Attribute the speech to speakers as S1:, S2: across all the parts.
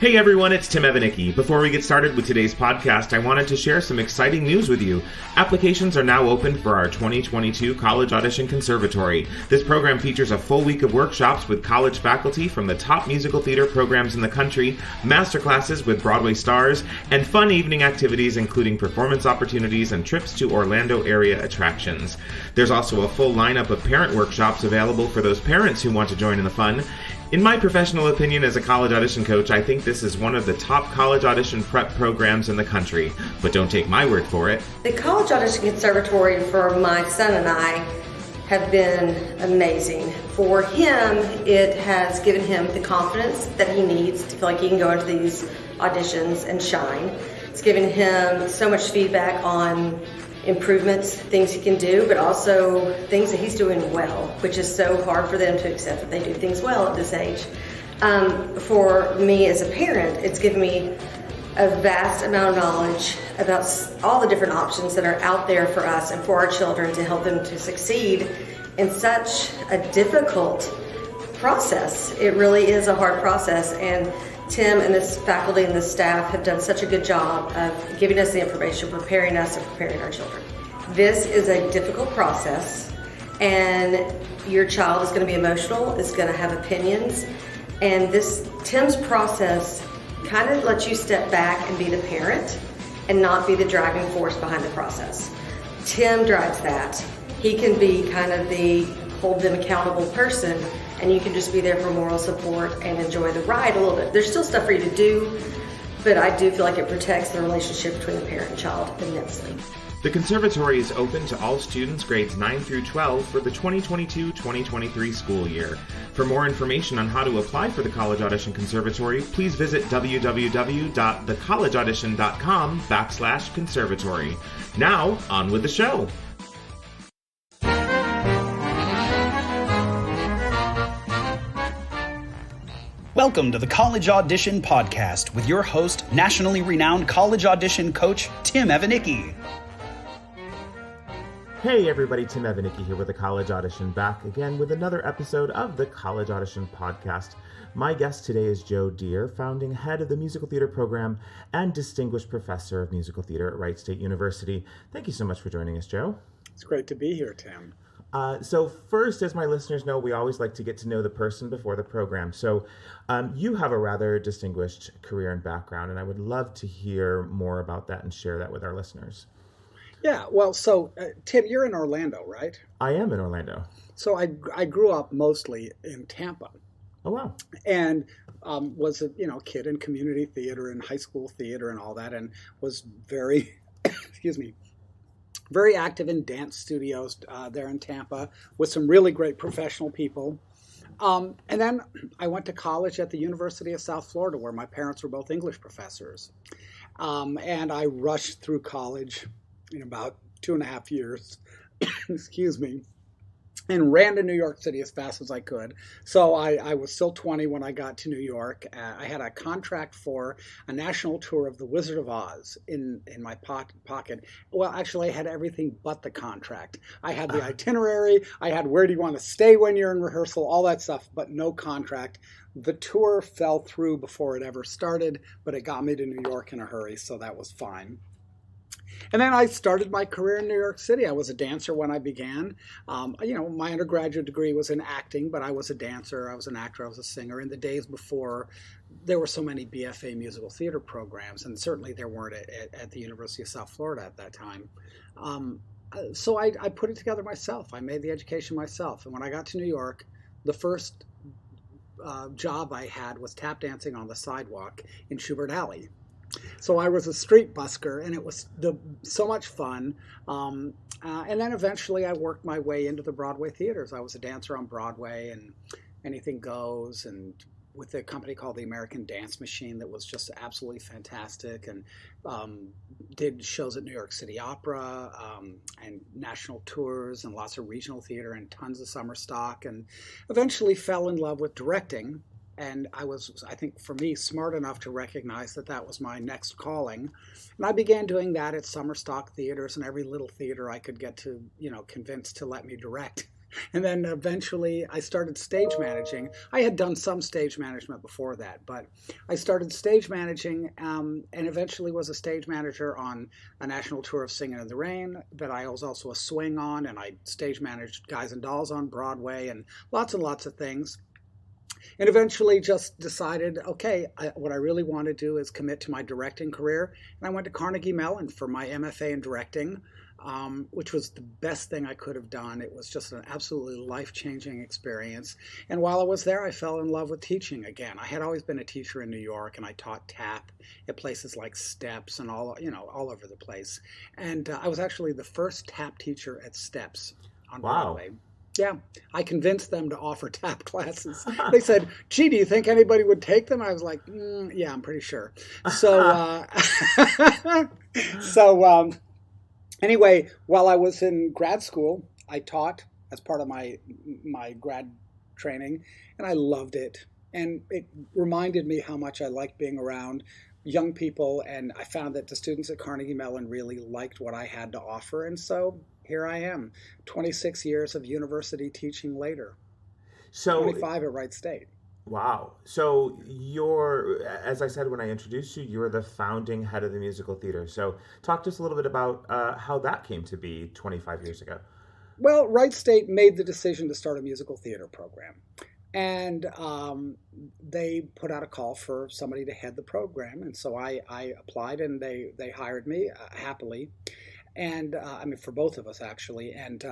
S1: Hey everyone, it's Tim Evanicki. Before we get started with today's podcast, I wanted to share some exciting news with you. Applications are now open for our 2022 College Audition Conservatory. This program features a full week of workshops with college faculty from the top musical theater programs in the country, masterclasses with Broadway stars, and fun evening activities including performance opportunities and trips to Orlando area attractions. There's also a full lineup of parent workshops available for those parents who want to join in the fun. In my professional opinion as a college audition coach, I think this is one of the top college audition prep programs in the country. But don't take my word for it.
S2: The College Audition Conservatory for my son and I have been amazing. For him, it has given him the confidence that he needs to feel like he can go into these auditions and shine. It's given him so much feedback on improvements, things he can do, but also things that he's doing well, which is so hard for them to accept that they do things well at this age. For me as a parent, it's given me a vast amount of knowledge about all the different options that are out there for us and for our children to help them to succeed in such a difficult process. It really is a hard process, and Tim and this faculty and this staff have done such a good job of giving us the information, preparing us and preparing our children. This is a difficult process, and your child is going to be emotional, is going to have opinions, and Tim's process kind of lets you step back and be the parent and not be the driving force behind the process. Tim drives that. He can be kind of the hold them accountable person, and you can just be there for moral support and enjoy the ride a little bit. There's still stuff for you to do, but I do feel like it protects the relationship between the parent and child immensely.
S1: The conservatory is open to all students grades 9 through 12 for the 2022-2023 school year. For more information on how to apply for the College Audition Conservatory, please visit www.thecollegeaudition.com/conservatory. Now, on with the show.
S3: Welcome to the College Audition Podcast with your host, nationally renowned college audition coach, Tim Evanicki.
S1: Hey everybody, Tim Evanicki here with the College Audition, back again with another episode of the College Audition Podcast. My guest today is Joe Deere, founding head of the musical theater program and distinguished professor of musical theater at Wright State University. Thank you so much for joining us, Joe.
S4: It's great to be here, Tim.
S1: So first, as my listeners know, we always like to get to know the person before the program. So you have a rather distinguished career and background, and I would love to hear more about that and share that with our listeners.
S4: Yeah, well, so Tim, you're in Orlando, right?
S1: I am in Orlando.
S4: So I grew up mostly in Tampa.
S1: Oh, wow.
S4: And was a kid in community theater and high school theater and all that, and was very, very active in dance studios there in Tampa with some really great professional people. And then I went to college at the University of South Florida, where my parents were both English professors. And I rushed through college in about 2.5 years, and ran to New York City as fast as I could. So I was still 20 when I got to New York. I had a contract for a national tour of The Wizard of Oz in my pocket. Well, actually, I had everything but the contract. I had the itinerary. I had where do you want to stay when you're in rehearsal, all that stuff, but no contract. The tour fell through before it ever started, but it got me to New York in a hurry, so that was fine. And then I started my career in New York City. I was a dancer when I began. My undergraduate degree was in acting, but I was a dancer, I was an actor, I was a singer in the days before there were so many BFA musical theater programs, and certainly there weren't at the University of South Florida at that time. So I put it together myself. I made the education myself. And when I got to New York, the first job I had was tap dancing on the sidewalk in Schubert Alley. So I was a street busker, and it was so much fun. And then eventually I worked my way into the Broadway theaters. I was a dancer on Broadway and Anything Goes, and with a company called the American Dance Machine that was just absolutely fantastic, and did shows at New York City Opera and national tours and lots of regional theater and tons of summer stock, and eventually fell in love with directing. And I was, I think, for me, smart enough to recognize that that was my next calling. And I began doing that at summer stock theaters and every little theater I could get to, convince to let me direct. And then eventually I started stage managing. I had done some stage management before that, but I started stage managing and eventually was a stage manager on a national tour of Singing in the Rain. But I was also a swing on, and I stage managed Guys and Dolls on Broadway and lots of things. And eventually just decided, okay, what I really want to do is commit to my directing career. And I went to Carnegie Mellon for my MFA in directing, which was the best thing I could have done. It was just an absolutely life-changing experience. And while I was there, I fell in love with teaching again. I had always been a teacher in New York, and I taught tap at places like Steps and all over the place. And I was actually the first tap teacher at Steps on Broadway. Yeah, I convinced them to offer tap classes. They said, "Gee, do you think anybody would take them?" I was like, "Yeah, I'm pretty sure." So, anyway, while I was in grad school, I taught as part of my grad training, and I loved it. And it reminded me how much I liked being around young people, and I found that the students at Carnegie Mellon really liked what I had to offer, and so here I am, 26 years of university teaching later. So 25 at Wright State.
S1: Wow. So as I said when I introduced you, you're the founding head of the musical theater. So talk to us a little bit about how that came to be 25 years ago.
S4: Well, Wright State made the decision to start a musical theater program. And they put out a call for somebody to head the program. And so I applied, and they hired me happily. And for both of us, actually. And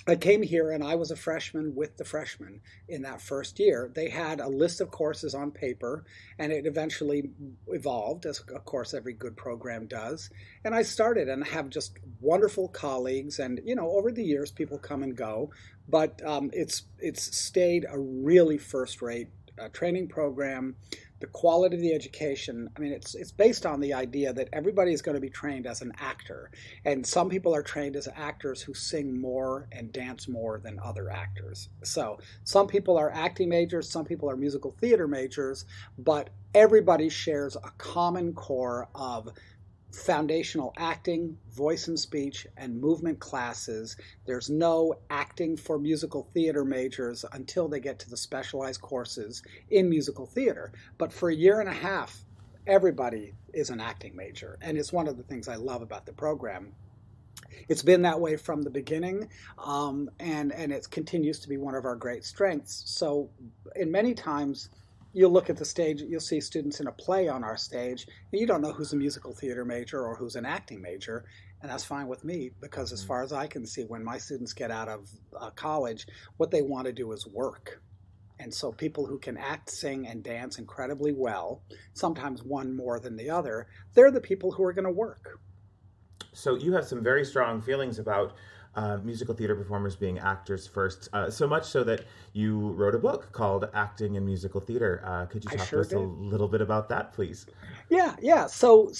S4: I came here, and I was a freshman with the freshmen in that first year. They had a list of courses on paper, and it eventually evolved, as of course every good program does. And I started, and have just wonderful colleagues. And, over the years, people come and go. But it's stayed a really first-rate training program. The quality of the education, it's based on the idea that everybody is going to be trained as an actor. And some people are trained as actors who sing more and dance more than other actors. So some people are acting majors, some people are musical theater majors, but everybody shares a common core of foundational acting, voice and speech, and movement classes. There's no acting for musical theater majors until they get to the specialized courses in musical theater. But for a year and a half, everybody is an acting major. And it's one of the things I love about the program. It's been that way from the beginning, and it continues to be one of our great strengths. So in many times, you'll look at the stage, you'll see students in a play on our stage, and you don't know who's a musical theater major or who's an acting major, and that's fine with me, because as far as I can see, when my students get out of college, what they want to do is work. And so people who can act, sing, and dance incredibly well, sometimes one more than the other, they're the people who are going to work.
S1: So you have some very strong feelings about musical theater performers being actors first, so much so that you wrote a book called Acting in Musical Theater. Could you talk to us a little bit about that, please?
S4: Yeah. So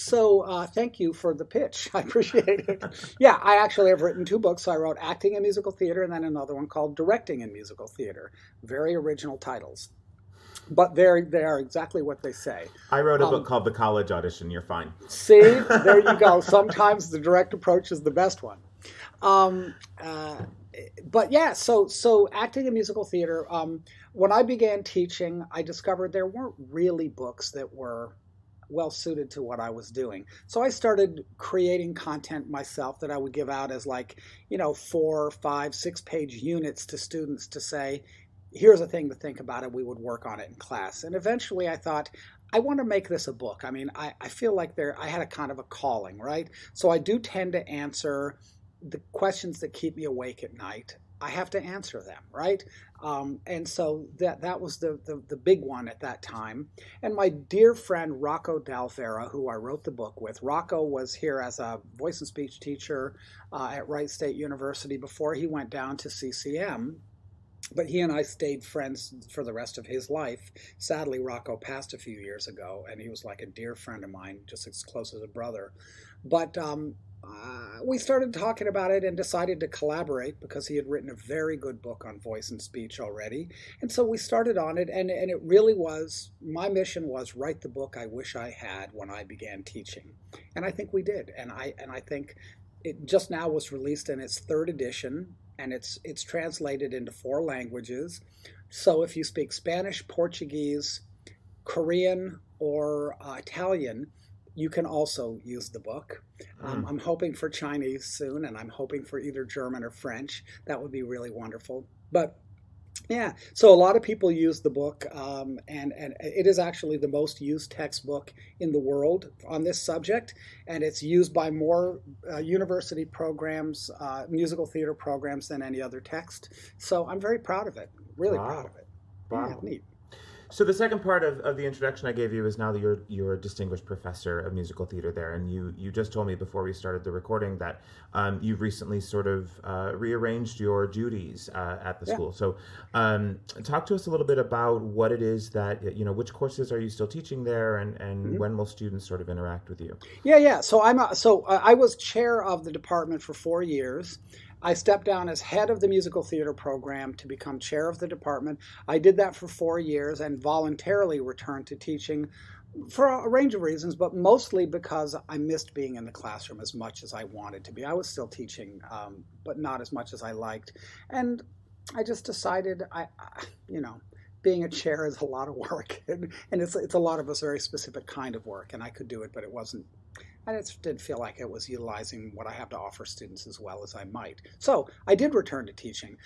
S4: thank you for the pitch. I appreciate it. Yeah, I actually have written 2 books. So I wrote Acting in Musical Theater, and then another one called Directing in Musical Theater. Very original titles. But they are exactly what they say. I
S1: wrote a book called The College Audition. You're fine.
S4: See, there you go. Sometimes the direct approach is the best one. But yeah, so acting in musical theater, when I began teaching, I discovered there weren't really books that were well suited to what I was doing. So I started creating content myself that I would give out as 4, 5, 6-page units to students to say, here's a thing to think about, and we would work on it in class. And eventually I thought, I want to make this a book. I feel like I had a kind of a calling, right? So I do tend to answer the questions that keep me awake at night. I have to answer them, right? And so that was the big one at that time. And my dear friend Rocco Dalvera, who I wrote the book with, Rocco was here as a voice and speech teacher at Wright State University before he went down to CCM. But he and I stayed friends for the rest of his life. Sadly, Rocco passed a few years ago, and he was like a dear friend of mine, just as close as a brother. But we started talking about it and decided to collaborate because he had written a very good book on voice and speech already. And so we started on it, and it really was, my mission was write the book I wish I had when I began teaching. And I think we did. And I think it just now was released in its 3rd edition. and it's translated into 4 languages. So if you speak Spanish, Portuguese, Korean, or Italian, you can also use the book. I'm hoping for Chinese soon, and I'm hoping for either German or French. That would be really wonderful. But yeah, so a lot of people use the book, and it is actually the most used textbook in the world on this subject, and it's used by more university programs, musical theater programs than any other text. So I'm very proud of it, really proud of it.
S1: Wow.
S4: Yeah, neat.
S1: So the second part of the introduction I gave you is now that you're a distinguished professor of musical theater there, and you just told me before we started the recording that you've recently sort of rearranged your duties at the school. So talk to us a little bit about what it is that, which courses are you still teaching there, and when will students sort of interact with you?
S4: Yeah. So I was chair of the department for 4 years. I stepped down as head of the musical theater program to become chair of the department. I did that for 4 years and voluntarily returned to teaching for a range of reasons, but mostly because I missed being in the classroom as much as I wanted to be. I was still teaching, but not as much as I liked. And I just decided, being a chair is a lot of work, and it's a lot of a very specific kind of work, and I could do it, but it wasn't. I just didn't feel like it was utilizing what I have to offer students as well as I might. So I did return to teaching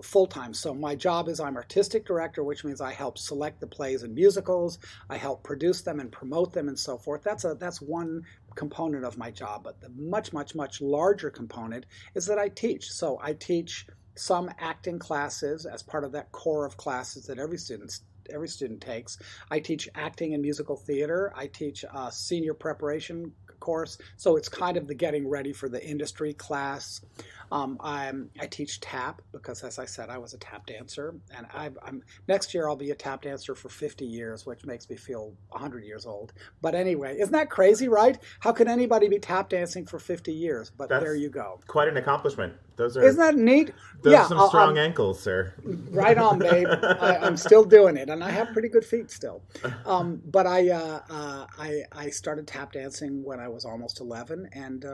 S4: full-time. So my job is I'm artistic director, which means I help select the plays and musicals. I help produce them and promote them and so forth. That's one component of my job. But the much, much, much larger component is that I teach. So I teach some acting classes as part of that core of classes that every student takes. I teach acting and musical theater. I teach a senior preparation course, so it's kind of the getting ready for the industry class. I teach tap because, as I said, I was a tap dancer, and next year I'll be a tap dancer for 50 years, which makes me feel 100 years old. But anyway, isn't that crazy, right? How can anybody be tap dancing for 50 years? But there you go.
S1: Quite an accomplishment.
S4: Isn't that neat?
S1: Those are some strong ankles, sir.
S4: Right on, babe. I'm still doing it, and I have pretty good feet still. But I started tap dancing when I was almost 11, and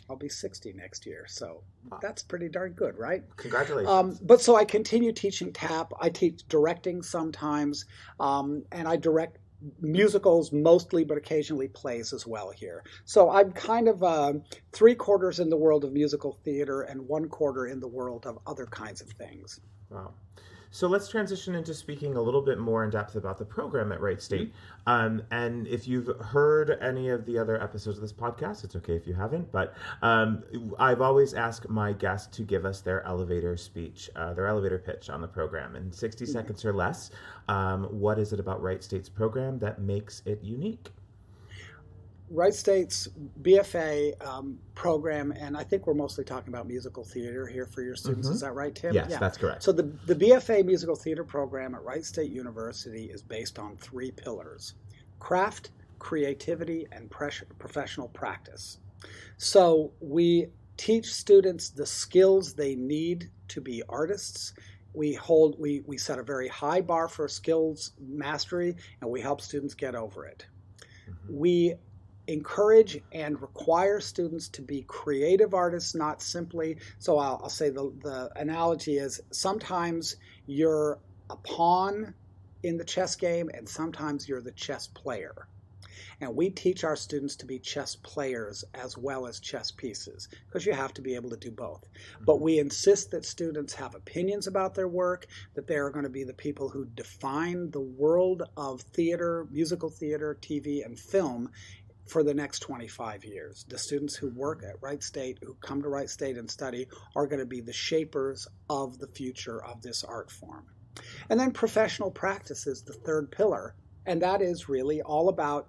S4: I'll be 60 next year. So that's pretty darn good, right?
S1: Congratulations.
S4: But so I continue teaching tap. I teach directing sometimes, and I direct musicals mostly, but occasionally plays as well here. So I'm kind of 3/4 in the world of musical theater and 1/4 in the world of other kinds of things.
S1: Wow. So let's transition into speaking a little bit more in depth about the program at Wright State. And if you've heard any of the other episodes of this podcast, it's okay if you haven't, but I've always asked my guests to give us their elevator speech, their elevator pitch on the program in 60 seconds or less. What is it about Wright State's program that makes it unique?
S4: Wright State's BFA program, and I think we're mostly talking about musical theater here for your students. Is that right, Tim?
S1: Yes, that's correct.
S4: So the BFA musical theater program at Wright State University is based on 3 pillars: craft, creativity, and professional practice. So we teach students the skills they need to be artists. We set a very high bar for skills mastery, and we help students get over it. We encourage and require students to be creative artists, not simply, so I'll say the analogy is sometimes you're a pawn in the chess game and sometimes you're the chess player. And we teach our students to be chess players as well as chess pieces, because you have to be able to do both. But we insist that students have opinions about their work, that they are going to be the people who define the world of theater, musical theater, TV, and film for the next 25 years. The students who work at Wright State, who come to Wright State and study, are going to be the shapers of the future of this art form. And then professional practice is the 3rd pillar, and that is really all about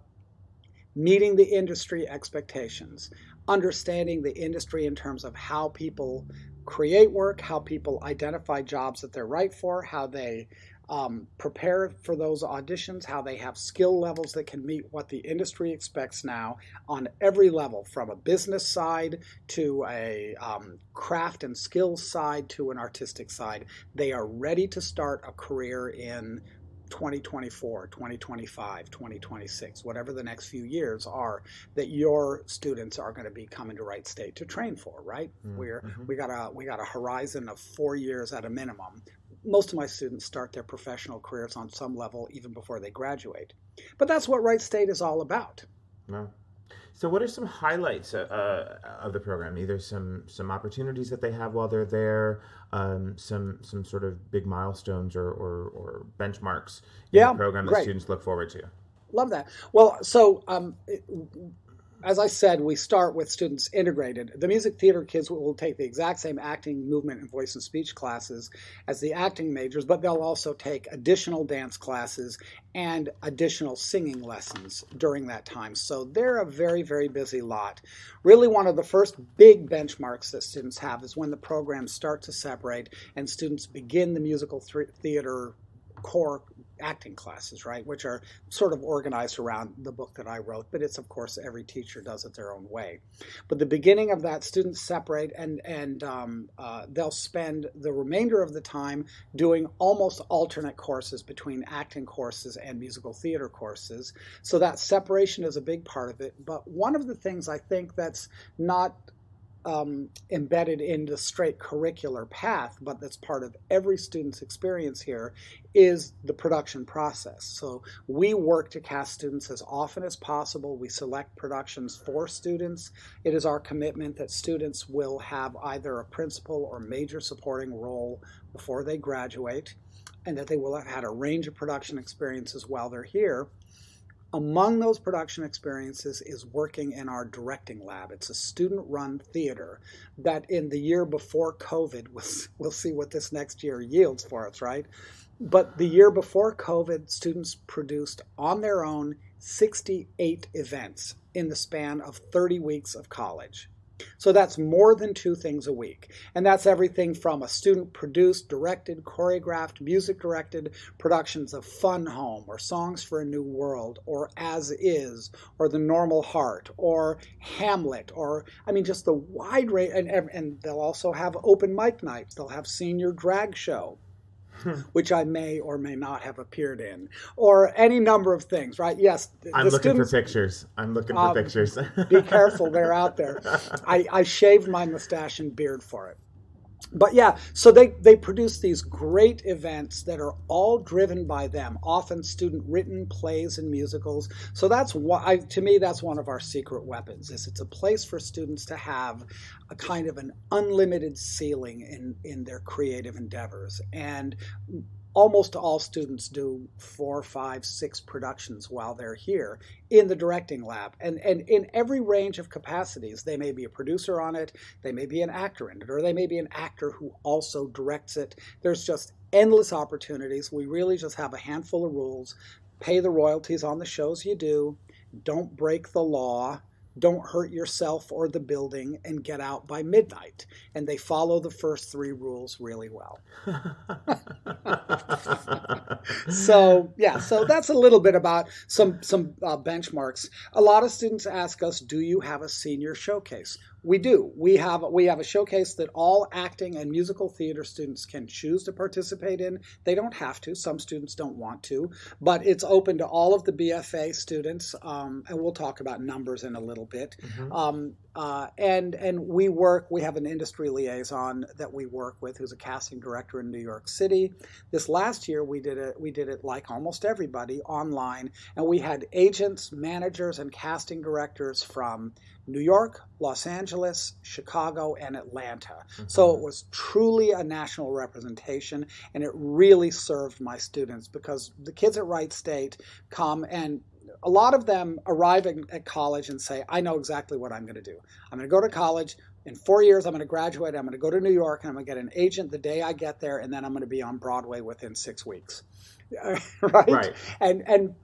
S4: meeting the industry expectations, understanding the industry in terms of how people create work, how people identify jobs that they're right for, how they prepare for those auditions, how they have skill levels that can meet what the industry expects now on every level, from a business side to a craft and skills side to an artistic side. They are ready to start a career in 2024, 2025, 2026, whatever the next few years are that your students are going to be coming to Wright State to train for, right? We got a horizon of 4 years at a minimum. Most of my students start their professional careers on some level even before they graduate. But that's what Wright State is all about.
S1: Wow. So what are some highlights of the program? Either some opportunities that they have while they're there, some sort of big milestones or benchmarks in the program that students look forward to.
S4: Love that. Well, so as I said, we start with students integrated. The music theater kids will take the exact same acting, movement, and voice and speech classes as the acting majors, but they'll also take additional dance classes and additional singing lessons during that time. So they're a very, very busy lot. Really, one of the first big benchmarks that students have is when the programs start to separate and students begin the musical theater core acting classes, right, which are sort of organized around the book that I wrote, but it's, of course, every teacher does it their own way. But the beginning of that, students separate and they'll spend the remainder of the time doing almost alternate courses between acting courses and musical theater courses. So that separation is a big part of it. But one of the things I think that's not embedded in the straight curricular path, but that's part of every student's experience here, is the production process. So we work to cast students as often as possible. We select productions for students. It is our commitment that students will have either a principal or major supporting role before they graduate, and that they will have had a range of production experiences while they're here. Among those production experiences is working in our directing lab. It's a student-run theater that in the year before COVID, we'll see what this next year yields for us, right? But the year before COVID, students produced on their own 68 events in the span of 30 weeks of college. So that's more than 2 things a week. And that's everything from a student-produced, directed, choreographed, music-directed productions of Fun Home or Songs for a New World or As Is or The Normal Heart or Hamlet or, just the wide range. And they'll also have open mic nights. They'll have senior drag show, which I may or may not have appeared in, or any number of things, right? Yes.
S1: I'm looking for pictures.
S4: Be careful, they're out there. I shaved my mustache and beard for it. But yeah, so they produce these great events that are all driven by them, often student-written plays and musicals. So that's to me, that's one of our secret weapons. It's a place for students to have a kind of an unlimited ceiling in their creative endeavors. And almost all students do 4, 5, 6 productions while they're here in the directing lab. And in every range of capacities. They may be a producer on it, they may be an actor in it, or they may be an actor who also directs it. There's just endless opportunities. We really just have a handful of rules. Pay the royalties on the shows you do. Don't break the law. Don't hurt yourself or the building, and get out by midnight. And they follow the first 3 rules really well. So that's a little bit about some benchmarks. A lot of students ask us, do you have a senior showcase? We do. We have a showcase that all acting and musical theater students can choose to participate in. They don't have to. Some students don't want to, but it's open to all of the BFA students, and we'll talk about numbers in a little bit. Mm-hmm. And we have an industry liaison that we work with who's a casting director in New York City. This last year we did it like almost everybody online, and we had agents, managers, and casting directors from New York, Los Angeles, Chicago, and Atlanta. Mm-hmm. So it was truly a national representation, and it really served my students because the kids at Wright State come, and a lot of them arrive at college and say, I know exactly what I'm going to do. I'm going to go to college. In 4 years, I'm going to graduate. I'm going to go to New York, and I'm going to get an agent the day I get there, and then I'm going to be on Broadway within 6 weeks. Right? And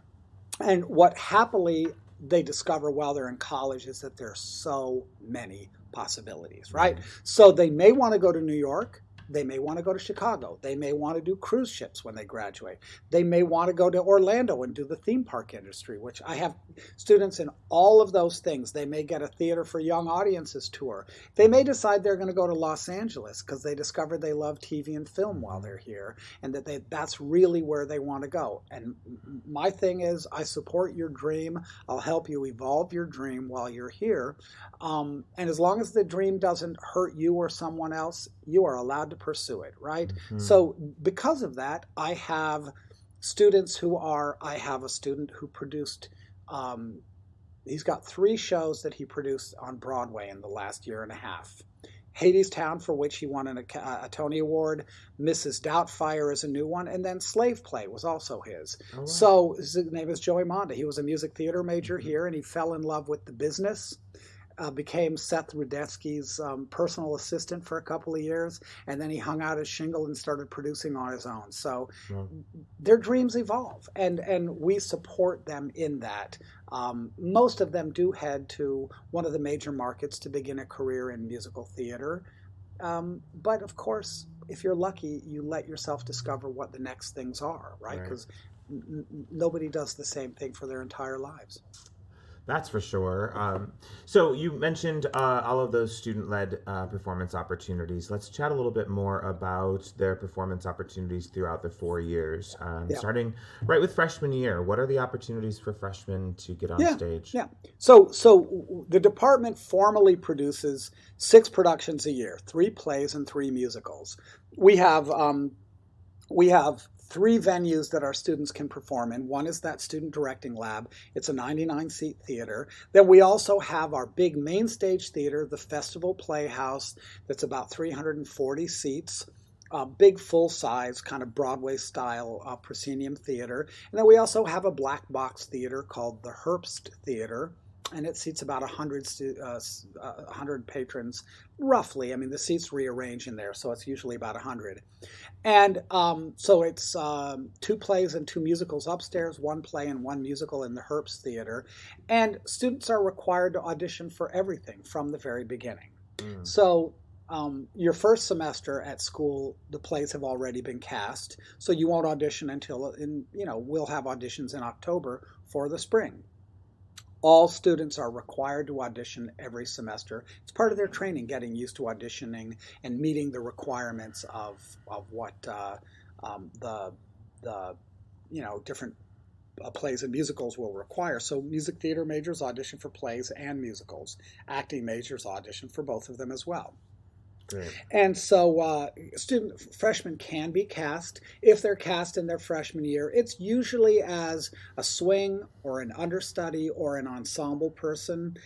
S4: what happily they discover while they're in college is that there are so many possibilities, right? So they may want to go to New York, They may want to go to Chicago. They may want to do cruise ships when they graduate. They may want to go to Orlando and do the theme park industry, which I have students in all of those things. They may get a theater for young audiences tour. They may decide they're going to go to Los Angeles because they discovered they love TV and film while they're here, and that's really where they want to go. And my thing is, I support your dream. I'll help you evolve your dream while you're here. And as long as the dream doesn't hurt you or someone else, you are allowed to pursue it, right? Mm-hmm. So because of that, I have a student who produced, he's got 3 shows that he produced on Broadway in the last year and a half. Hadestown, for which he won a Tony Award. Mrs. Doubtfire is a new one. And then Slave Play was also his. Oh, wow. So his name is Joey Monda. He was a music theater major here, and he fell in love with the business. Became Seth Rudetsky's personal assistant for a couple of years, and then he hung out his shingle and started producing on his own. So their dreams evolve, and we support them in that. Most of them do head to one of the major markets to begin a career in musical theater. But of course, if you're lucky, you let yourself discover what the next things are, right? Because nobody does the same thing for their entire lives.
S1: That's for sure. So you mentioned all of those student-led performance opportunities. Let's chat a little bit more about their performance opportunities throughout the 4 years, starting right with freshman year. What are the opportunities for freshmen to get on stage? Yeah.
S4: So the department formally produces 6 productions a year, 3 plays and 3 musicals. We have 3 venues that our students can perform in. One is that student directing lab. It's a 99-seat theater. Then we also have our big main stage theater, the Festival Playhouse, that's about 340 seats. Big full-size kind of Broadway-style proscenium theater. And then we also have a black box theater called the Herbst Theater, and it seats about 100 patrons, roughly. I mean, the seats rearrange in there, so it's usually about 100. And so it's 2 plays and 2 musicals upstairs, 1 play and 1 musical in the Herbst Theater. And students are required to audition for everything from the very beginning. So your first semester at school, the plays have already been cast, so you won't audition until, we'll have auditions in October for the spring. All students are required to audition every semester. It's part of their training, getting used to auditioning and meeting the requirements of what the different plays and musicals will require. So music theater majors audition for plays and musicals. Acting majors audition for both of them as well. Great. And so freshmen can be cast. If they're cast in their freshman year, it's usually as a swing or an understudy or an ensemble person.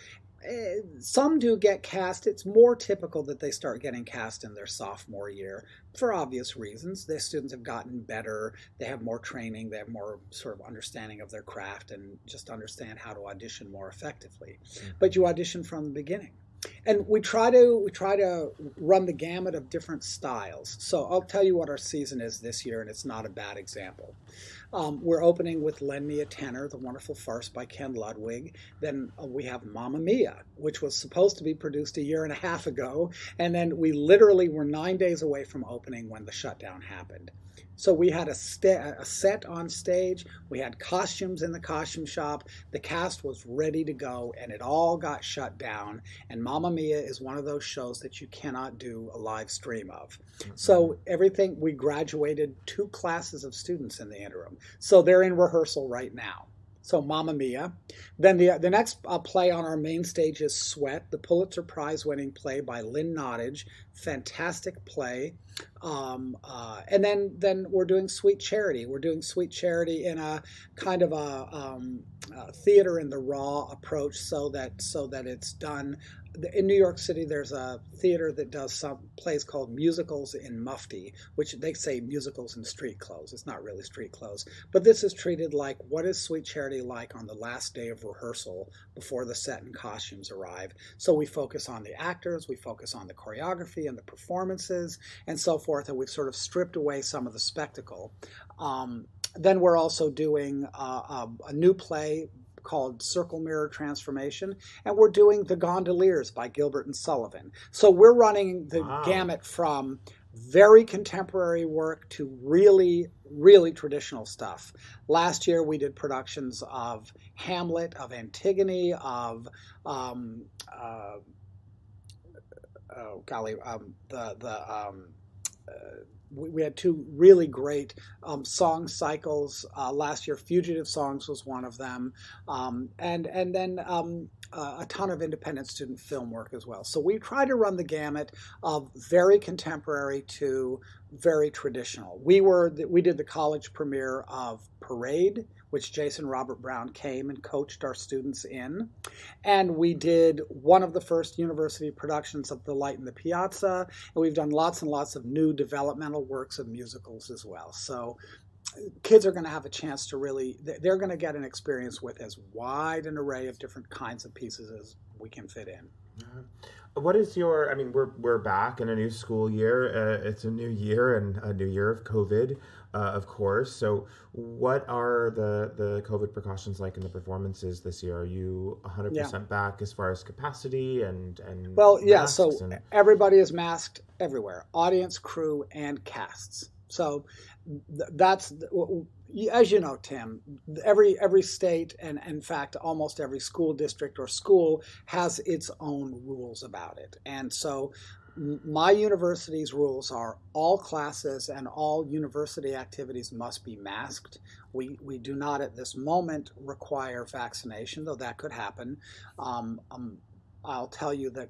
S4: Some do get cast. It's more typical that they start getting cast in their sophomore year for obvious reasons. The students have gotten better. They have more training. They have more sort of understanding of their craft and just understand how to audition more effectively. Mm-hmm. But you audition from the beginning. And we try to run the gamut of different styles. So I'll tell you what our season is this year, and it's not a bad example. We're opening with Lend Me a Tenor, the wonderful farce by Ken Ludwig. Then we have Mamma Mia, which was supposed to be produced a year and a half ago. And then we literally were 9 days away from opening when the shutdown happened. So we had a set on stage. We had costumes in the costume shop. The cast was ready to go, and it all got shut down. And Mamma Mia is one of those shows that you cannot do a live stream of. Mm-hmm. So we graduated 2 classes of students in the interim. So they're in rehearsal right now. So Mamma Mia. Then the next play on our main stage is Sweat, the Pulitzer Prize-winning play by Lynn Nottage. Fantastic play. And then we're doing Sweet Charity. We're doing Sweet Charity in a kind of a theater in the raw approach, so that it's done. In New York City, there's a theater that does some plays called musicals in mufti, which they say musicals in street clothes. It's not really street clothes. But this is treated like, what is Sweet Charity like on the last day of rehearsal before the set and costumes arrive? So we focus on the actors, we focus on the choreography and the performances and so forth, and we've sort of stripped away some of the spectacle. Then we're also doing a new play called Circle Mirror Transformation, and we're doing The Gondoliers by Gilbert and Sullivan. So we're running the gamut from very contemporary work to really, really traditional stuff. Last year we did productions of Hamlet, of Antigone, of we had two really great song cycles last year. Fugitive Songs was one of them, and then a ton of independent student film work as well. So we try to run the gamut of very contemporary to very traditional. We did the college premiere of Parade, which Jason Robert Brown came and coached our students in. And we did one of the first university productions of The Light in the Piazza. And we've done lots and lots of new developmental works of musicals as well. So kids are going to have a chance to they're going to get an experience with as wide an array of different kinds of pieces as we can fit in.
S1: What is your, I mean, we're back in a new school year. It's a new year and a new year of COVID, of course. So what are the COVID precautions like in the performances this year? Are you 100% back as far as capacity and
S4: Well, yeah, so everybody is masked everywhere, audience, crew, and casts. So that's, as you know, Tim, every state and in fact almost every school district or school has its own rules about it. And so my university's rules are all classes and all university activities must be masked. We do not at this moment require vaccination, though that could happen. I'll tell you that,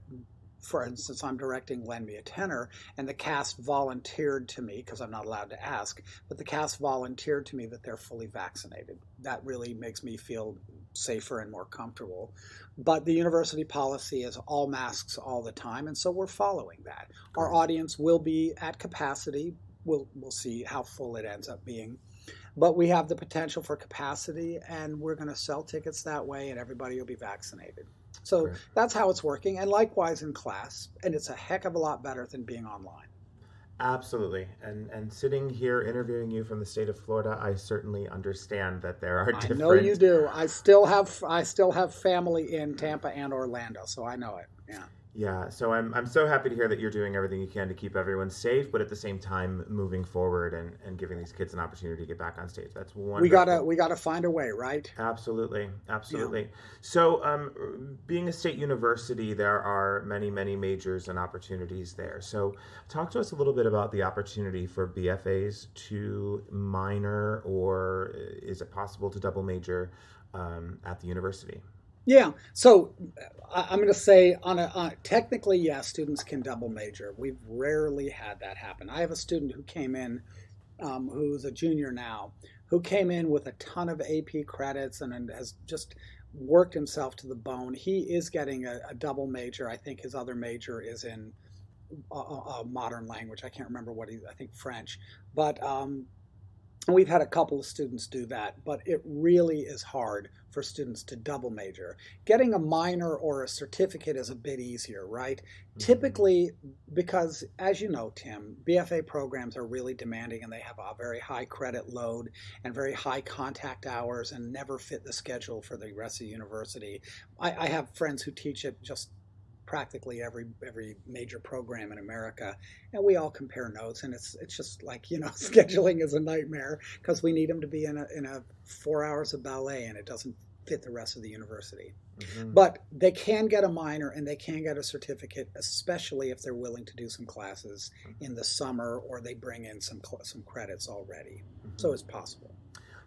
S4: for instance, I'm directing Lend Me a Tenor, and the cast volunteered to me, because I'm not allowed to ask, but the cast volunteered to me that they're fully vaccinated. That really makes me feel safer and more comfortable. But the university policy is all masks all the time, and so we're following that. Our audience will be at capacity. We'll see how full it ends up being. But we have the potential for capacity, and we're going to sell tickets that way, and everybody will be vaccinated. So that's how it's working, and likewise in class, and it's a heck of a lot better than being online.
S1: Absolutely. And sitting here interviewing you from the state of Florida, I certainly understand that there are different...
S4: I know you do. I still have family in Tampa and Orlando, so I know it. Yeah.
S1: Yeah, so I'm so happy to hear that you're doing everything you can to keep everyone safe, but at the same time moving forward and giving these kids an opportunity to get back on stage. That's wonderful.
S4: We gotta find a way, right?
S1: Absolutely.
S4: Yeah.
S1: So, being a state university, there are many majors and opportunities there. So, talk to us a little bit about the opportunity for BFAs to minor, or is it possible to double major at the university?
S4: Yeah, so I'm going to say technically, yes, students can double major. We've rarely had that happen. I have a student who came in, who's a junior now, who came in with a ton of AP credits and has just worked himself to the bone. He is getting a double major. I think his other major is in a modern language. I can't remember I think French. But we've had a couple of students do that, but it really is hard for students to double major. Getting a minor or a certificate is a bit easier, right? Mm-hmm. Typically, because as you know, Tim, BFA programs are really demanding and they have a very high credit load and very high contact hours and never fit the schedule for the rest of the university. I have friends who teach at just practically every major program in America, and we all compare notes, and it's just like, scheduling is a nightmare because we need them to be in a 4 hours of ballet, and it doesn't fit the rest of the university. Mm-hmm. But they can get a minor and they can get a certificate, especially if they're willing to do some classes in the summer or they bring in some credits already. Mm-hmm. So it's possible.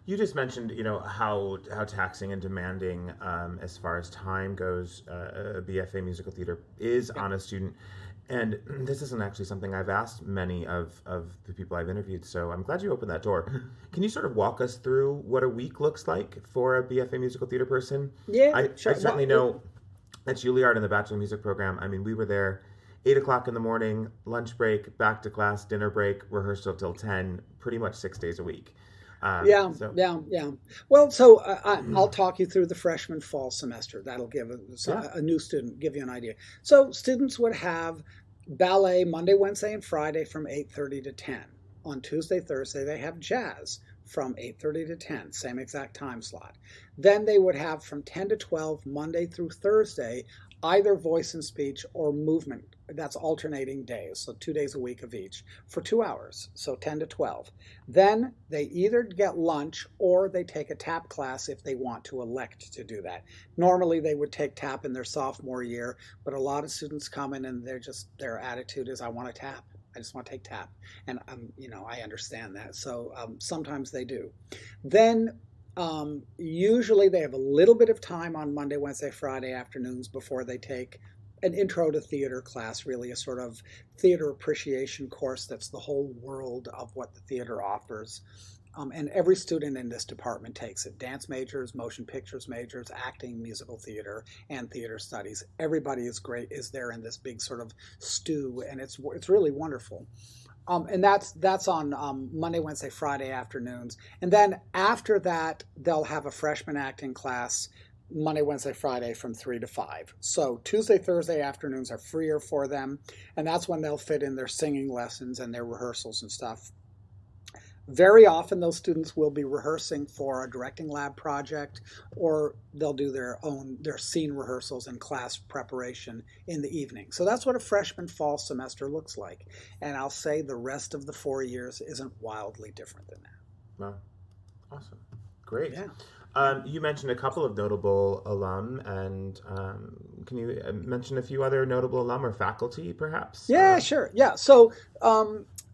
S1: You just mentioned, how taxing and demanding, as far as time goes, a BFA musical theater is on a student. And this isn't actually something I've asked many of the people I've interviewed, so I'm glad you opened that door. Can you sort of walk us through what a week looks like for a BFA musical theater person?
S4: Yeah,
S1: sure. I certainly know at Juilliard in the Bachelor Music program, I mean, we were there 8 o'clock in the morning, lunch break, back to class, dinner break, rehearsal till 10, pretty much 6 days a week.
S4: Yeah. Well, so I'll talk you through the freshman fall semester. That'll give a new student, give you an idea. So students would have ballet Monday, Wednesday, and Friday from 8:30 to 10. On Tuesday, Thursday, they have jazz from 8:30 to 10, same exact time slot. Then they would have from 10 to 12 Monday through Thursday either voice and speech or movement. That's alternating days, so 2 days a week of each for 2 hours, so 10 to 12. Then they either get lunch or they take a tap class if they want to elect to do that. Normally they would take tap in their sophomore year, but a lot of students come in and their attitude is, I want to tap. I just want to take tap. And I understand that. So sometimes they do. Then usually they have a little bit of time on Monday, Wednesday, Friday afternoons before they take an intro to theater class, really a sort of theater appreciation course that's the whole world of what the theater offers. And every student in this department takes it. Dance majors, motion pictures majors, acting, musical theater, and theater studies. Everybody is there in this big sort of stew, and it's really wonderful. And that's on Monday, Wednesday, Friday afternoons. And then after that, they'll have a freshman acting class Monday, Wednesday, Friday from 3 to 5. So Tuesday, Thursday afternoons are freer for them. And that's when they'll fit in their singing lessons and their rehearsals and stuff. Very often those students will be rehearsing for a directing lab project, or they'll do their scene rehearsals and class preparation in the evening. So that's what a freshman fall semester looks like. And I'll say the rest of the 4 years isn't wildly different than that.
S1: Wow. Awesome. Great.
S4: Yeah.
S1: You mentioned a couple of notable alum, and can you mention a few other notable alum or faculty, perhaps?
S4: Yeah, sure. Yeah. So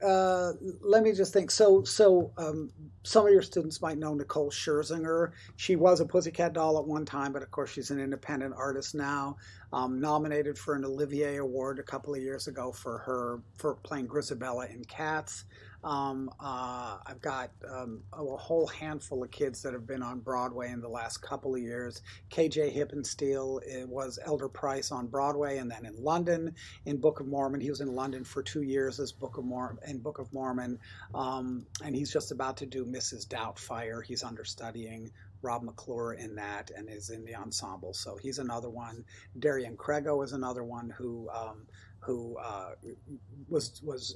S4: let me just think. So some of your students might know Nicole Scherzinger. She was a Pussycat Doll at one time, but of course she's an independent artist now. Nominated for an Olivier Award a couple of years ago for playing Grisabella in Cats. I've got a whole handful of kids that have been on Broadway in the last couple of years. KJ Hippensteel was Elder Price on Broadway, and then in London in Book of Mormon. He was in London for 2 years as Book of Mormon, and he's just about to do Mrs. Doubtfire. He's understudying Rob McClure in that and is in the ensemble. So he's another one. Darian Crego is another one who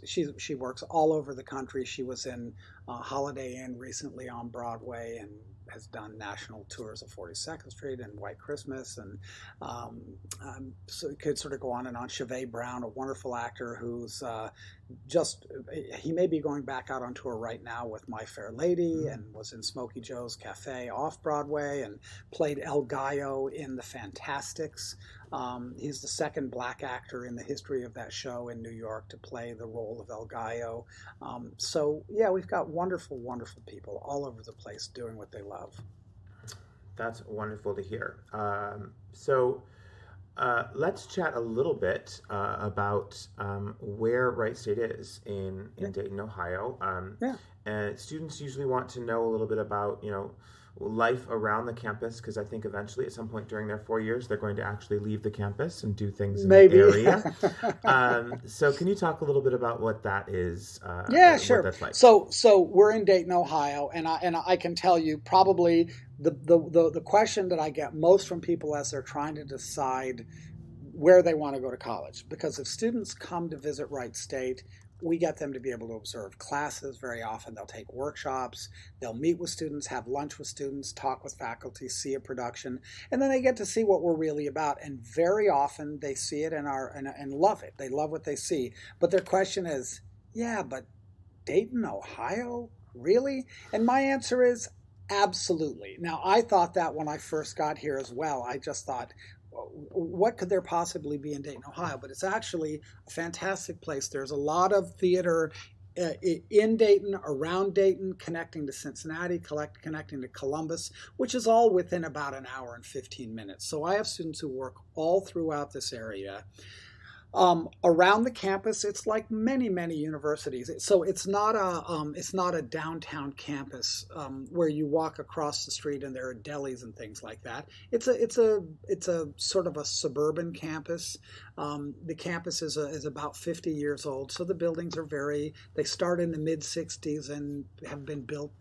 S4: she works all over the country. She was in Holiday Inn recently on Broadway and has done national tours of 42nd Street and White Christmas, and so it could sort of go on and on. Chevette Brown, a wonderful actor who's he may be going back out on tour right now with My Fair Lady, and was in Smokey Joe's Cafe off Broadway and played El Gallo in The Fantastics. He's the second black actor in the history of that show in New York to play the role of El Gallo. So yeah, we've got wonderful, wonderful people all over the place doing what they love.
S1: That's wonderful to hear. So let's chat a little bit about where Wright State is in Dayton, Ohio. And students usually want to know a little bit about, life around the campus, because I think eventually at some point during their 4 years they're going to actually leave the campus and do things in the area. So can you talk a little bit about what that is?
S4: Yeah, sure.
S1: What that's like?
S4: So we're in Dayton, Ohio, and I can tell you probably the question that I get most from people as they're trying to decide where they want to go to college, because if students come to visit Wright State, we get them to be able to observe classes. Very often they'll take workshops, they'll meet with students, have lunch with students, talk with faculty, see a production, and then they get to see what we're really about. And very often they see it and love it. They love what they see. But their question is, yeah, but Dayton, Ohio? Really? And my answer is absolutely. Now, I thought that when I first got here as well. I just thought, what could there possibly be in Dayton, Ohio? But it's actually a fantastic place. There's a lot of theater in Dayton, around Dayton, connecting to Cincinnati, connecting to Columbus, which is all within about an hour and 15 minutes. So I have students who work all throughout this area. Around the campus, it's like many, many universities. So it's not a downtown campus where you walk across the street and there are delis and things like that. It's a sort of a suburban campus. The campus is about 50 years old, so the buildings they start in the mid 60s and have been built.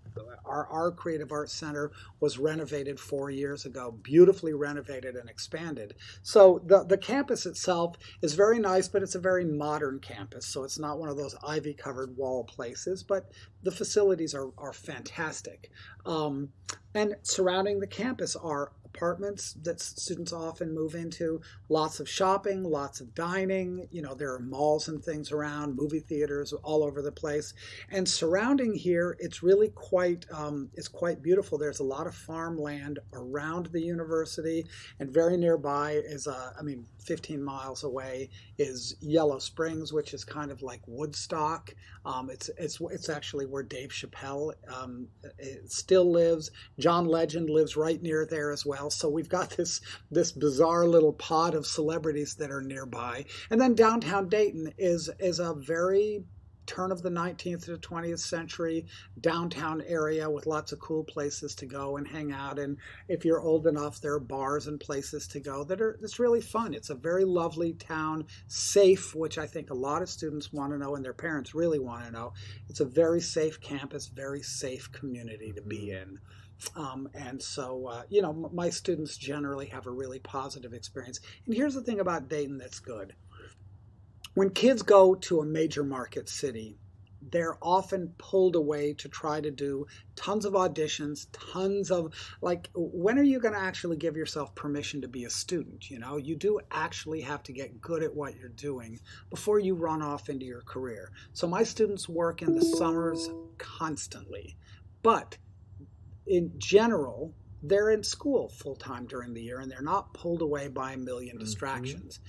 S4: Our Creative Arts Center was renovated 4 years ago, beautifully renovated and expanded. So the campus itself is very nice, but it's a very modern campus. So it's not one of those ivy-covered wall places, but the facilities are fantastic. And surrounding the campus are apartments that students often move into, lots of shopping, lots of dining. There are malls and things around, movie theaters all over the place. And surrounding here, it's really quite beautiful. There's a lot of farmland around the university, and very nearby is 15 miles away is Yellow Springs, which is kind of like Woodstock. It's actually where Dave Chappelle still lives. John Legend lives right near there as well. So we've got this bizarre little pod of celebrities that are nearby. And then downtown Dayton is a very turn of the 19th to 20th century downtown area with lots of cool places to go and hang out. And if you're old enough, there are bars and places to go that's really fun. It's a very lovely town, safe, which I think a lot of students want to know and their parents really want to know. It's a very safe campus, very safe community to be in. And so, my students generally have a really positive experience. And here's the thing about Dayton that's good. When kids go to a major market city, they're often pulled away to try to do tons of auditions, when are you going to actually give yourself permission to be a student? You do actually have to get good at what you're doing before you run off into your career. So my students work in the summers constantly, but in general, they're in school full time during the year and they're not pulled away by a million distractions.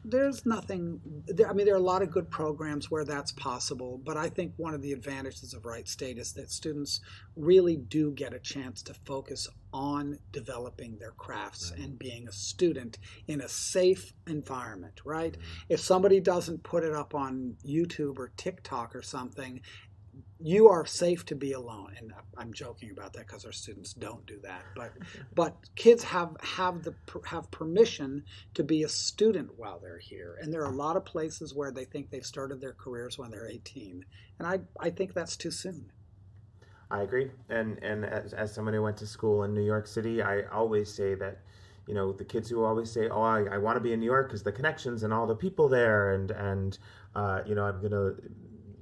S4: There's nothing, there are a lot of good programs where that's possible, but I think one of the advantages of Wright State is that students really do get a chance to focus on developing their crafts and being a student in a safe environment, right? If somebody doesn't put it up on YouTube or TikTok or something, you are safe to be alone. And I'm joking about that because our students don't do that. But kids have permission to be a student while they're here. And there are a lot of places where they think they've started their careers when they're 18. And I think that's too soon.
S1: I agree. And as someone who went to school in New York City, I always say that, the kids who always say, oh, I want to be in New York because the connections and all the people there and I'm going to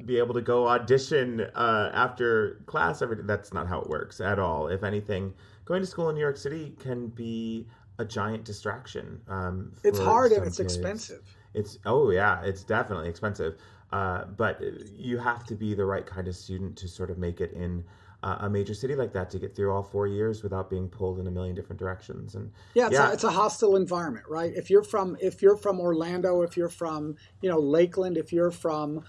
S1: be able to go audition after class. That's not how it works at all. If anything, going to school in New York City can be a giant distraction.
S4: It's hard and it's expensive.
S1: It's definitely expensive. But you have to be the right kind of student to sort of make it in a major city like that, to get through all 4 years without being pulled in a million different directions. And
S4: it's a hostile environment, right? If you're from Orlando, if you're from Lakeland, if you're from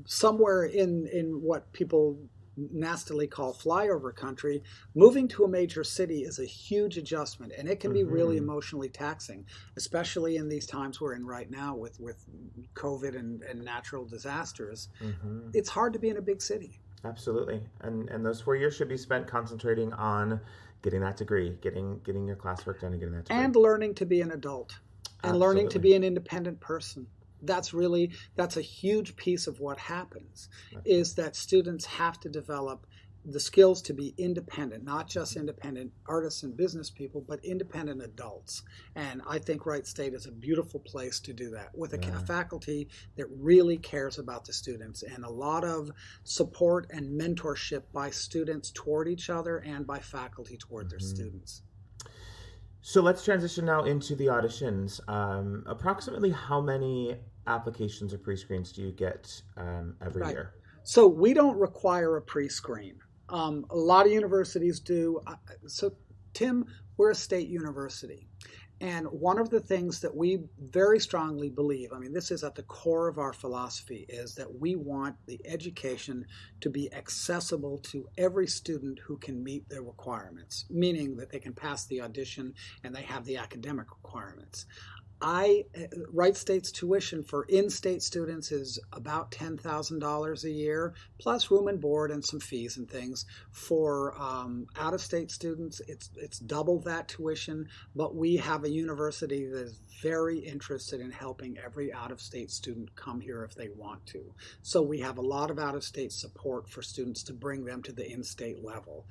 S4: somewhere in what people nastily call flyover country, moving to a major city is a huge adjustment, and it can be really emotionally taxing, especially in these times we're in right now with COVID and natural disasters. It's hard to be in a big city.
S1: Absolutely. And those 4 years should be spent concentrating on getting that degree, getting your classwork done and getting that degree.
S4: And learning to be an adult and learning to be an independent person. That's a huge piece of what happens, is that students have to develop the skills to be independent, not just independent artists and business people, but independent adults. And I think Wright State is a beautiful place to do that with a faculty that really cares about the students, and a lot of support and mentorship by students toward each other and by faculty toward their students.
S1: So let's transition now into the auditions. Approximately how many applications or pre-screens do you get every year?
S4: So we don't require a pre-screen. A lot of universities do. So, Tim, we're a state university. And one of the things that we very strongly believe, this is at the core of our philosophy, is that we want the education to be accessible to every student who can meet their requirements, meaning that they can pass the audition and they have the academic requirements. Wright State's tuition for in-state students is about $10,000 a year, plus room and board and some fees and things. For out-of-state students, it's double that tuition, but we have a university that is very interested in helping every out-of-state student come here if they want to. So we have a lot of out-of-state support for students to bring them to the in-state level,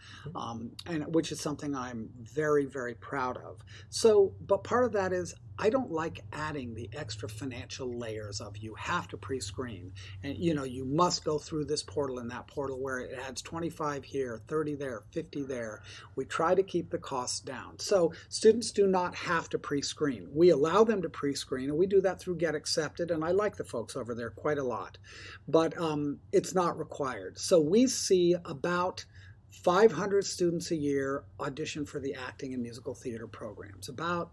S4: and which is something I'm very, very proud of. So, but part of that is I don't like like adding the extra financial layers of you have to pre-screen, and you must go through this portal and that portal where it adds 25 here, 30 there, 50 there. We try to keep the costs down. So students do not have to pre-screen. We allow them to pre-screen, and we do that through Get Accepted, and I like the folks over there quite a lot. But it's not required. So we see about 500 students a year audition for the acting and musical theater programs. About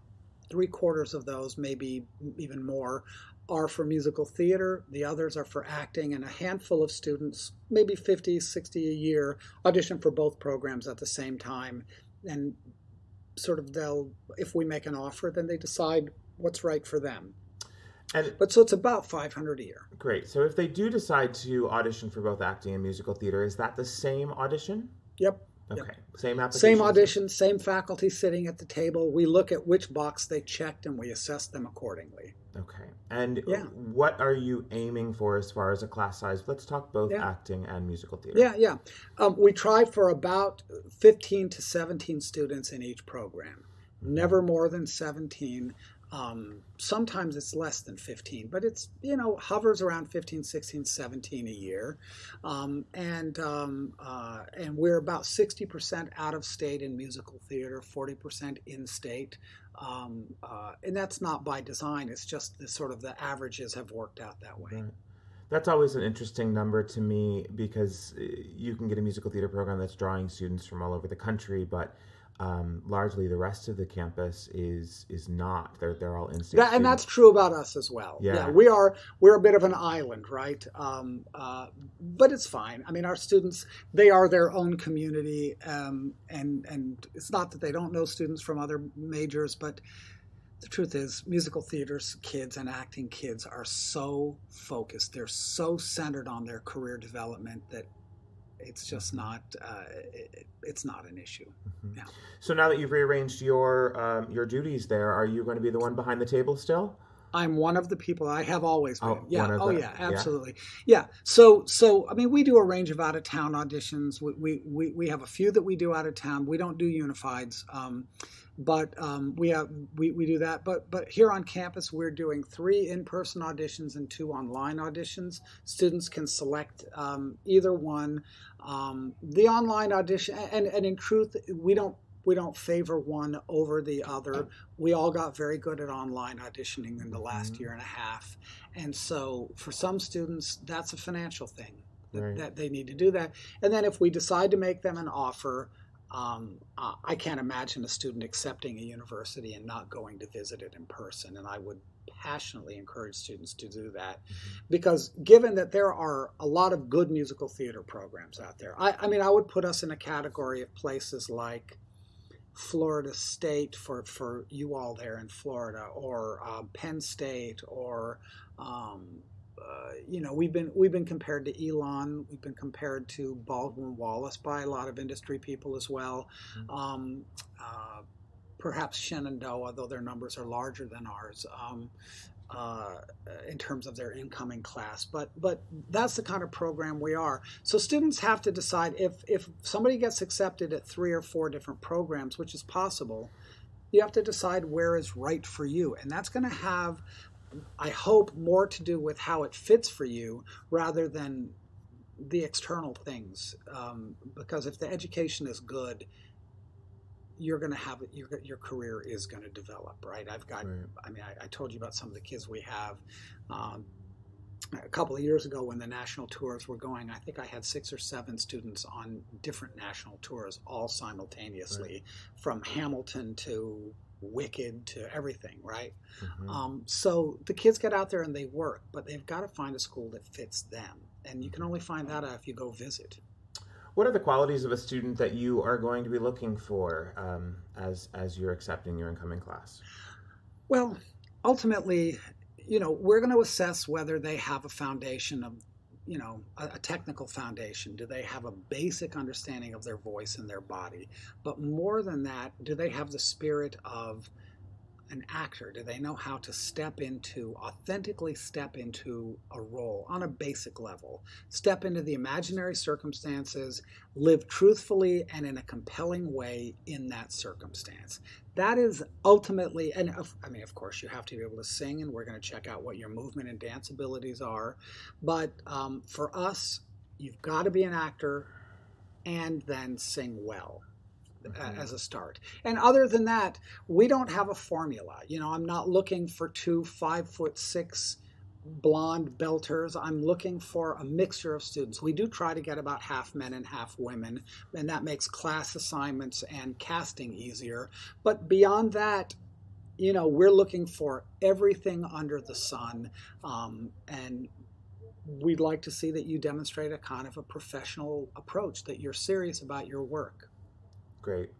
S4: 3/4 of those, maybe even more, are for musical theater. The others are for acting, and a handful of students, maybe 50, 60 a year, audition for both programs at the same time. And sort of if we make an offer, then they decide what's right for them. But so it's about 500 a year.
S1: Great. So if they do decide to audition for both acting and musical theater, is that the same audition?
S4: Yep.
S1: Okay.
S4: Yep.
S1: Same application?
S4: Same audition, same faculty sitting at the table. We look at which box they checked and we assess them accordingly.
S1: Okay. And what are you aiming for as far as a class size? Let's talk both acting and musical theater.
S4: Yeah. We try for about 15 to 17 students in each program. Never more than 17. Sometimes it's less than 15, but it's, hovers around 15, 16, 17 a year. And we're about 60% out of state in musical theater, 40% in state. And that's not by design. It's just the averages have worked out that way.
S1: Right. That's always an interesting number to me, because you can get a musical theater program that's drawing students from all over the country, but largely the rest of the campus is not. They're all in-state students.
S4: And that's true about us as well.
S1: Yeah.
S4: We're a bit of an island, right? But it's fine. I mean, our students, they are their own community, and it's not that they don't know students from other majors, but the truth is, musical theater kids and acting kids are so focused. They're so centered on their career development that it's just not. It's not an issue.
S1: Mm-hmm.
S4: Yeah.
S1: So now that you've rearranged your duties there, are you going to be the one behind the table still?
S4: I'm one of the people. I have always been.
S1: Yeah.
S4: Absolutely. Yeah. So I mean, we do a range of out of town auditions. We have a few that we do out of town. We don't do unifieds, but we do that. But here on campus, we're doing 3 in-person auditions and 2 online auditions. Students can select either one. The online audition, and in truth, we don't favor one over the other. We all got very good at online auditioning in the last year and a half. And so for some students, that's a financial thing, that they need to do that. And then if we decide to make them an offer, I can't imagine a student accepting a university and not going to visit it in person. And I would passionately encourage students to do that, because given that there are a lot of good musical theater programs out there, I mean, I would put us in a category of places like Florida State for you all there in Florida, or Penn State, or we've been compared to Elon, we've been compared to Baldwin Wallace by a lot of industry people as well. Perhaps Shenandoah, though their numbers are larger than ours in terms of their incoming class. But that's the kind of program we are. So students have to decide if somebody gets accepted at 3 or 4 different programs, which is possible, you have to decide where is right for you. And that's going to have, I hope, more to do with how it fits for you rather than the external things. Because if the education is good, you're going to have your career is going to develop, right? I told you about some of the kids we have. A couple of years ago when the national tours were going, I think I had 6 or 7 students on different national tours all simultaneously, from Hamilton to Wicked to everything, right? So the kids get out there and they work, but they've got to find a school that fits them. And you can only find that out if you go visit.
S1: What are the qualities of a student that you are going to be looking for as you're accepting your incoming class?
S4: Well, ultimately, we're going to assess whether they have a foundation of, a technical foundation. Do they have a basic understanding of their voice and their body? But more than that, do they have the spirit of an actor? Do they know how to authentically step into a role on a basic level? Step into the imaginary circumstances, live truthfully and in a compelling way in that circumstance. That is ultimately, and of course, you have to be able to sing, and we're going to check out what your movement and dance abilities are. But for us, you've got to be an actor and then sing well. As a start. And other than that, we don't have a formula. I'm not looking for 2 5'6" blonde belters. I'm looking for a mixture of students. We do try to get about half men and half women, and that makes class assignments and casting easier. But beyond that, we're looking for everything under the sun, and we'd like to see that you demonstrate a kind of a professional approach, that you're serious about your work.
S1: Great.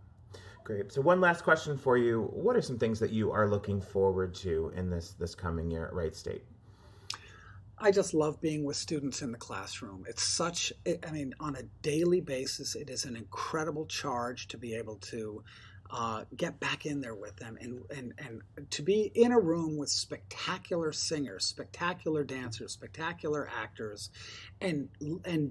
S1: So one last question for you. What are some things that you are looking forward to in this coming year at Wright State?
S4: I just love being with students in the classroom. It's on a daily basis, it is an incredible charge to be able to get back in there with them and to be in a room with spectacular singers, spectacular dancers, spectacular actors, and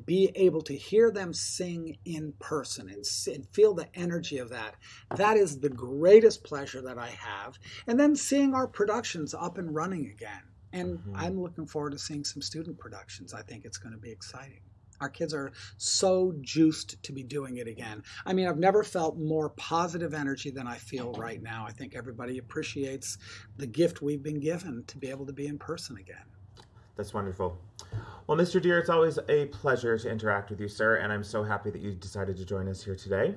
S4: be able to hear them sing in person and feel the energy of that. That is the greatest pleasure that I have. And then seeing our productions up and running again. And I'm looking forward to seeing some student productions. I think it's going to be exciting. Our kids are so juiced to be doing it again. I've never felt more positive energy than I feel right now. I think everybody appreciates the gift we've been given to be able to be in person again.
S1: That's wonderful. Well, Mr. Deere, it's always a pleasure to interact with you, sir, and I'm so happy that you decided to join us here today.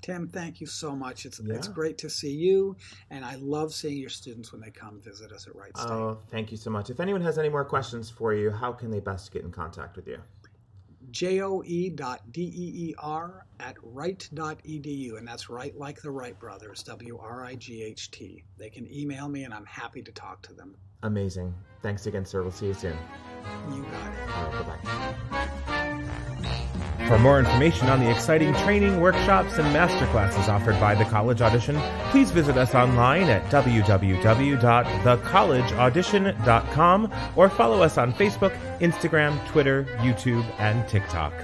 S4: Tim, thank you so much. It's great to see you, and I love seeing your students when they come visit us at Wright State.
S1: Oh, thank you so much. If anyone has any more questions for you, how can they best get in contact with you?
S4: joe.deer@wright.edu, and that's Wright like the Wright brothers, WRIGHT. They can email me, and I'm happy to talk to them.
S1: Amazing. Thanks again, sir. We'll see you soon.
S4: You got it.
S1: All right, bye-bye.
S5: For more information on the exciting training, workshops, and masterclasses offered by the College Audition, please visit us online at www.thecollegeaudition.com or follow us on Facebook, Instagram, Twitter, YouTube, and TikTok.